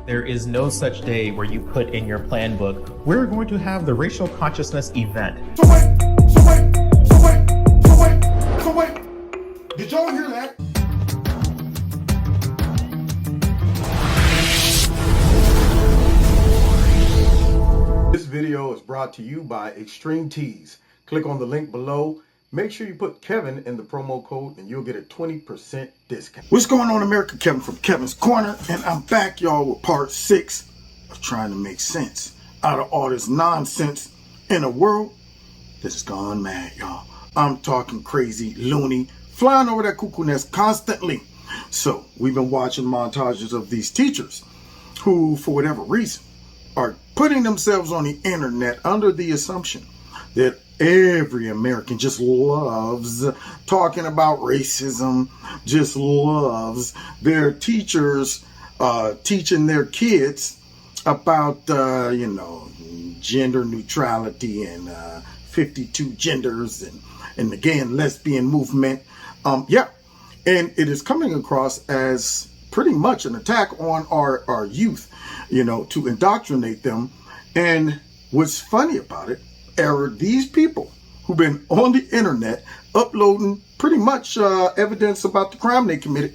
There is no such day where you put in your plan book, we're going to have the racial consciousness event. So wait. Did y'all hear that? This video is brought to you by Extreme Tees. Click on the link below. Make sure you put Kevin in the promo code and you'll get a 20% discount. What's going on, America? Kevin from Kevin's Corner, and I'm back, y'all, with part 6 of trying to make sense out of all this nonsense in a world that's gone mad, y'all. I'm talking crazy, loony, flying over that cuckoo nest constantly. So we've been watching montages of these teachers who, for whatever reason, are putting themselves on the internet under the assumption that every American just loves talking about racism, just loves their teachers teaching their kids about, gender neutrality and 52 genders and the gay and lesbian movement. And it is coming across as pretty much an attack on our youth, to indoctrinate them. And what's funny about it are these people who've been on the internet uploading pretty much evidence about the crime they committed,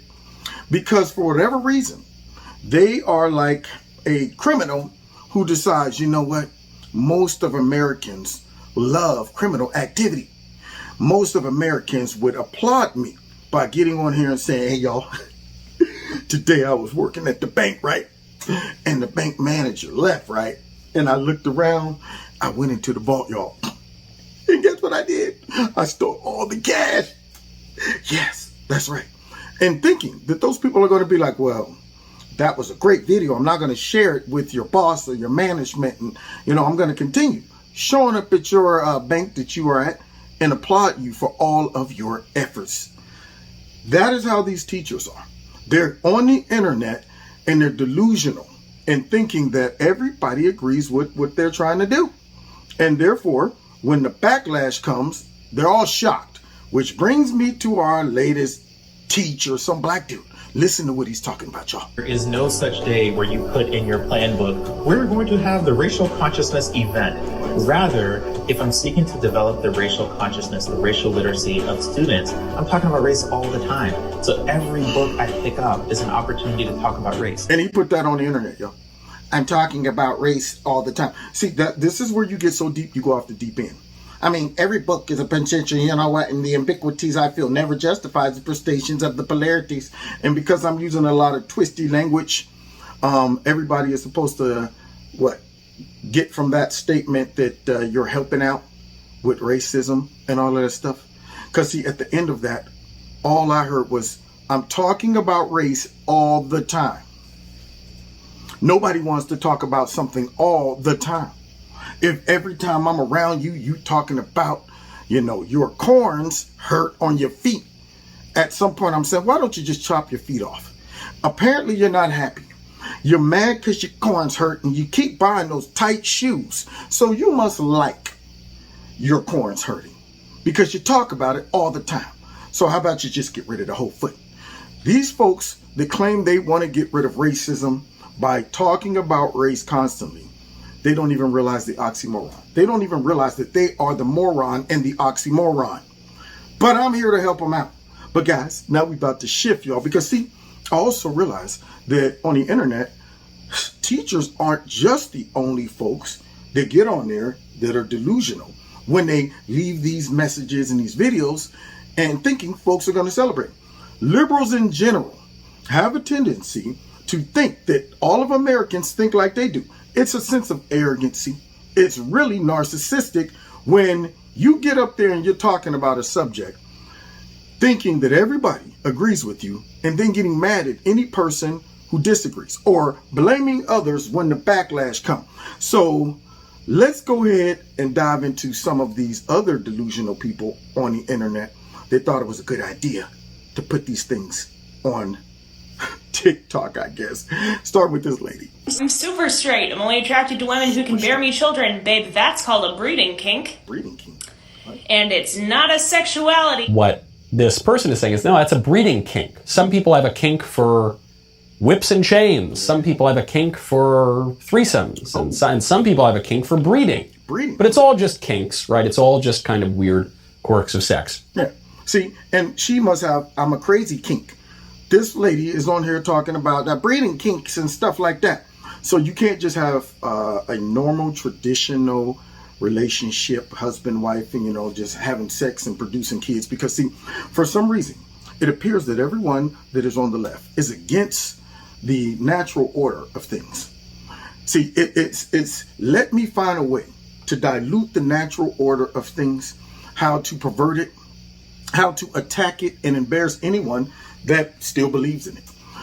because for whatever reason, they are like a criminal who decides, you know what, most of Americans love criminal activity. Most of Americans would applaud me by getting on here and saying, hey, y'all, today I was working at the bank, right? And the bank manager left, right? And I looked around, I went into the vault, y'all. And guess what I did? I stole all the cash. Yes, that's right. And thinking that those people are going to be like, well, that was a great video. I'm not going to share it with your boss or your management. And, I'm going to continue showing up at your bank that you are at and applaud you for all of your efforts. That is how these teachers are. They're on the internet and they're delusional and thinking that everybody agrees with what they're trying to do. And therefore, when the backlash comes, they're all shocked, which brings me to our latest teacher, some black dude. Listen to what he's talking about, y'all. There is no such day where you put in your plan book, we're going to have the racial consciousness event. Rather, if I'm seeking to develop the racial consciousness, the racial literacy of students, I'm talking about race all the time. So every book I pick up is an opportunity to talk about race. And he put that on the internet, y'all. I'm talking about race all the time. See, this is where you get so deep, you go off the deep end. I mean, every book is a potential, and the ambiguities I feel never justifies the prestations of the polarities. And because I'm using a lot of twisty language, everybody is supposed to, get from that statement that you're helping out with racism and all of that stuff. Because see, at the end of that, all I heard was, I'm talking about race all the time. Nobody wants to talk about something all the time. If every time I'm around you, you talking about, your corns hurt on your feet. At some point I'm saying, why don't you just chop your feet off? Apparently you're not happy. You're mad because your corns hurt and you keep buying those tight shoes. So you must like your corns hurting because you talk about it all the time. So how about you just get rid of the whole foot? These folks that claim they want to get rid of racism by talking about race constantly, they don't even realize the oxymoron. They don't even realize that they are the moron and the oxymoron. But I'm here to help them out. But guys, now we're about to shift, y'all, because see, I also realize that on the internet, teachers aren't just the only folks that get on there that are delusional when they leave these messages and these videos and thinking folks are going to celebrate. Liberals in general have a tendency to think that all of Americans think like they do. It's a sense of arrogancy. It's really narcissistic when you get up there and you're talking about a subject thinking that everybody agrees with you and then getting mad at any person who disagrees or blaming others when the backlash comes. So let's go ahead and dive into some of these other delusional people on the internet. They thought it was a good idea to put these things on TikTok, I guess. Start with this lady. I'm super straight. I'm only attracted to women who can bear me children. Babe, that's called a breeding kink. Breeding kink. What? And it's not a sexuality. What this person is saying is, no, that's a breeding kink. Some people have a kink for whips and chains. Some people have a kink for threesomes, and some people have a kink for breeding. But it's all just kinks, right? It's all just kind of weird quirks of sex. Yeah. See, and she must have, I'm a crazy kink. This lady is on here talking about that breeding kinks and stuff like that. So you can't just have a normal, traditional relationship, husband, wife, and, you know, just having sex and producing kids. Because, see, for some reason, it appears that everyone that is on the left is against the natural order of things. See, it's let me find a way to dilute the natural order of things, how to pervert it, how to attack it and embarrass anyone that still believes in it.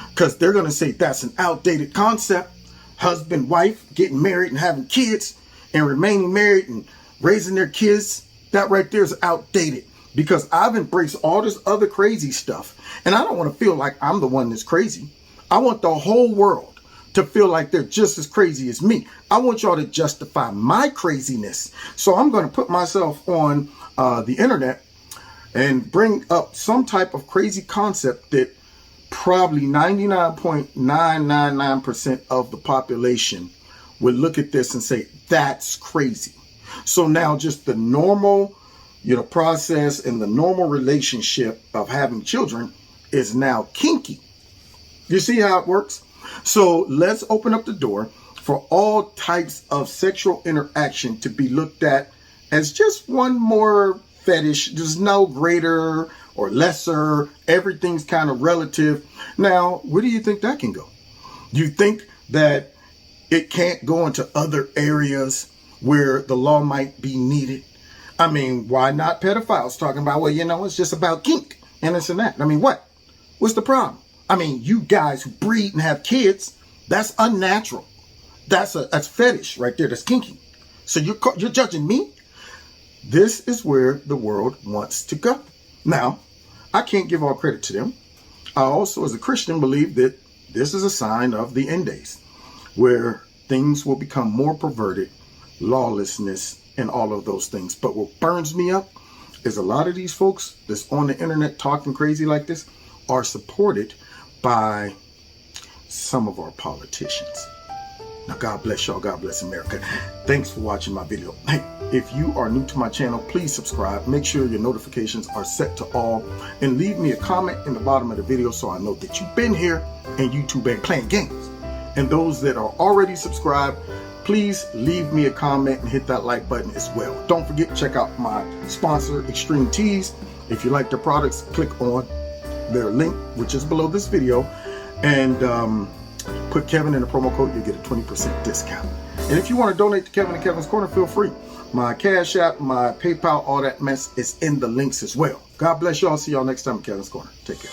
Because they're going to say that's an outdated concept. Husband, wife, getting married and having kids and remaining married and raising their kids. That right there is outdated, because I've embraced all this other crazy stuff. And I don't want to feel like I'm the one that's crazy. I want the whole world to feel like they're just as crazy as me. I want y'all to justify my craziness. So I'm going to put myself on the internet and bring up some type of crazy concept that probably 99.999% of the population would look at this and say, that's crazy. So now just the normal, you know, process and the normal relationship of having children is now kinky. You see how it works? So let's open up the door for all types of sexual interaction to be looked at as just one more fetish. There's no greater or lesser. Everything's kind of relative. Now, where do you think that can go? Do you think that it can't go into other areas where the law might be needed? I mean, why not pedophiles talking about, well, you know, it's just about kink and this and that? I mean, what? What's the problem? I mean, you guys who breed and have kids, that's unnatural. That's fetish right there. That's kinky. So you're judging me? This is where the world wants to go. Now, I can't give all credit to them. I also, as a Christian, believe that this is a sign of the end days, where things will become more perverted, lawlessness, and all of those things. But what burns me up is a lot of these folks that's on the internet talking crazy like this are supported by some of our politicians. Now, God bless y'all. God bless America. Thanks for watching my video. Hey, if you are new to my channel, please subscribe. Make sure your notifications are set to all, and leave me a comment in the bottom of the video so I know that you've been here and YouTube ain't playing games. And those that are already subscribed, please leave me a comment and hit that like button as well. Don't forget to check out my sponsor, Extreme Tees. If you like their products, click on their link, which is below this video, and put Kevin in the promo code. You'll get a 20% discount. And if you want to donate to Kevin and Kevin's Corner, feel free. My Cash App, my PayPal, all that mess is in the links as well. God bless y'all. See y'all next time at Kevin's Corner. Take care.